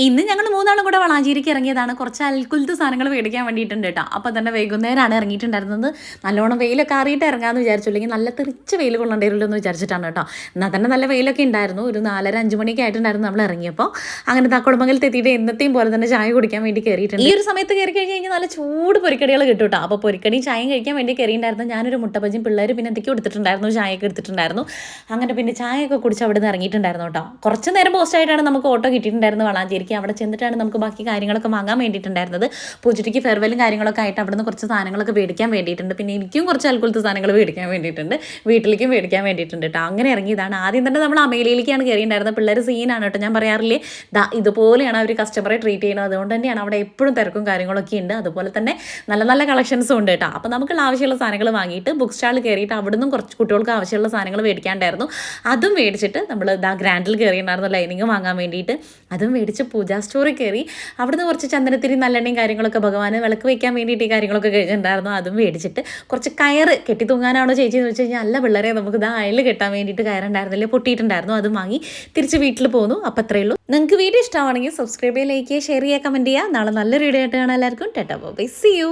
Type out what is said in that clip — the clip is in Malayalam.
ഇന്ന് ഞങ്ങൾ മൂന്നാളും കൂടെ വളാഞ്ചേരിക്ക് ഇറങ്ങിയതാണ്. കുറച്ച് അൽക്കുലത്ത് സാധനങ്ങൾ മേടിക്കാൻ വേണ്ടിയിട്ടുണ്ട് കേട്ടോ. അപ്പോൾ തന്നെ വൈകുന്നേരമാണ് ഇറങ്ങിയിട്ടുണ്ടായിരുന്നത്. നല്ലോണം വെയിലൊക്കെ ആറിയിട്ട് ഇറങ്ങാമെന്ന് വിചാരിച്ചു, അല്ലെങ്കിൽ നല്ല തെറിച്ച് വെയിൽ കൊള്ളേണ്ടിയല്ലോ എന്ന് വിചാരിച്ചിട്ടാണ് കേട്ടോ. എന്നാൽ തന്നെ നല്ല വെയിലൊക്കെ ഉണ്ടായിരുന്നു. ഒരു 4:30-5 മണിയൊക്കെ ആയിട്ടുണ്ടായിരുന്നു നമ്മൾ ഇറങ്ങിയപ്പോൾ. അങ്ങനെ തക്കുടുമംഗലത്ത് എത്തിയിട്ട് എന്നത്തെയും പോലെ തന്നെ ചായ കുടിക്കാൻ വേണ്ടി കയറിയിട്ടുണ്ട്. ഈ ഒരു സമയത്ത് കയറി കഴിഞ്ഞ് കഴിഞ്ഞാൽ നല്ല ചൂട് പൊരിക്കടികൾ കിട്ടും കേട്ടോ. അപ്പോൾ പൊരിക്കടിയും ചായയും കഴിക്കാൻ വേണ്ടി കയറിയിട്ടുണ്ടായിരുന്നു. ഞാനൊരു മുട്ടപ്പജിയും പിള്ളേർ പിന്നെ എന്തൊക്കെയോ എടുത്തിട്ടുണ്ടായിരുന്നു, ചായയൊക്കെ എടുത്തിട്ടുണ്ടായിരുന്നു. അങ്ങനെ പിന്നെ ചായയൊക്കെ കുടിച്ച് അവിടെ നിന്ന് ഇറങ്ങിയിട്ടുണ്ടായിരുന്നു കേട്ടോ. കുറച്ച് നേരം പോസ്റ്റായിട്ടാണ് നമുക്ക് ഓട്ടോ കിട്ടിയിട്ടുണ്ടായിരുന്നു വളാഞ്ചേരി. അവിടെ ചെന്നിട്ടാണ് നമുക്ക് ബാക്കി കാര്യങ്ങളൊക്കെ വാങ്ങാൻ വേണ്ടിയിട്ടുണ്ടായിരുന്നത്. പൂജയ്ക്ക് ഫെയർവെല്ലും കാര്യങ്ങളൊക്കെ ആയിട്ട് അവിടെ നിന്ന് കുറച്ച് സാധനങ്ങളൊക്കെ മേടിക്കാൻ വേണ്ടിയിട്ടുണ്ട്. പിന്നെ എനിക്കും കുറച്ച് അൽക്കുലത്തെ സാധനങ്ങൾ മേടിക്കാൻ വേണ്ടിയിട്ടുണ്ട്, വീട്ടിലേക്കും മേടിക്കാൻ വേണ്ടിയിട്ടുണ്ട് കേട്ടോ. അങ്ങനെ ഇറങ്ങിയതാണ്. ആദ്യം തന്നെ നമ്മൾ അമേലിയിലേക്കാണ് കയറിയിട്ടുണ്ടായിരുന്നത്. പിള്ളേർ സീനാണ് കേട്ടോ. ഞാൻ പറയാറില്ലേ, ഇതുപോലെയാണ് അവർ കസ്റ്റമറെ ട്രീറ്റ് ചെയ്യുന്നത്. അതുകൊണ്ട് തന്നെയാണ് അവിടെ എപ്പോഴും തിരക്കും കാര്യങ്ങളൊക്കെ ഉണ്ട്. അതുപോലെ തന്നെ നല്ല നല്ല കളക്ഷൻസും ഉണ്ട് കേട്ടോ. അപ്പോൾ നമുക്കുള്ള ആവശ്യമുള്ള സാധനങ്ങൾ വാങ്ങിയിട്ട് ബുക്ക് സ്റ്റാളിൽ കയറിയിട്ട് അവിടെ നിന്നും കുറച്ച് കുട്ടികൾക്ക് ആവശ്യമുള്ള സാധനങ്ങൾ മേടിക്കാണ്ടായിരുന്നു. അതും മേടിച്ചിട്ട് നമ്മൾ ഗ്രാൻഡിൽ കയറിയിട്ടുണ്ടായിരുന്നു ലൈനിങ് വാങ്ങാൻ വേണ്ടിയിട്ട്. അതും മേടിച്ച് പൂജാ സ്റ്റോറിൽ കയറി. അവിടുന്ന് കുറച്ച് ചന്ദനത്തിരി നല്ലെണ്ണയും കാര്യങ്ങളൊക്കെ ഭഗവാന് വിളക്ക് വയ്ക്കാൻ വേണ്ടിയിട്ട് ഈ കാര്യങ്ങളൊക്കെ കഴിഞ്ഞിട്ടുണ്ടായിരുന്നു. അതും മേടിച്ചിട്ട് കുറച്ച് കയറ് കെട്ടി തൂങ്ങാനാണോ ചേച്ചി എന്ന് വെച്ച് കഴിഞ്ഞാൽ അല്ല പിള്ളേരെ, നമുക്ക് അയൽ കെട്ടാൻ വേണ്ടിയിട്ട് കയറുണ്ടായിരുന്നില്ലേ, പൊട്ടിയിട്ടുണ്ടായിരുന്നു. അതും വാങ്ങി തിരിച്ച് വീട്ടിൽ പോന്നു. അപ്പം അത്രയേ ഉള്ളൂ. നിങ്ങൾക്ക് വീഡിയോ ഇഷ്ടമാണെങ്കിൽ സബ്സ്ക്രൈബ് ചെയ്യുക, ലൈക്ക് ചെയ്യുക, ഷെയർ ചെയ്യുക, കമൻറ്റ് ചെയ്യുക. നാളെ നല്ലൊരു വീഡിയോ ആയിട്ട് കാണാം. എല്ലാവർക്കും ടാറ്റാ ബൈ, സീ യു.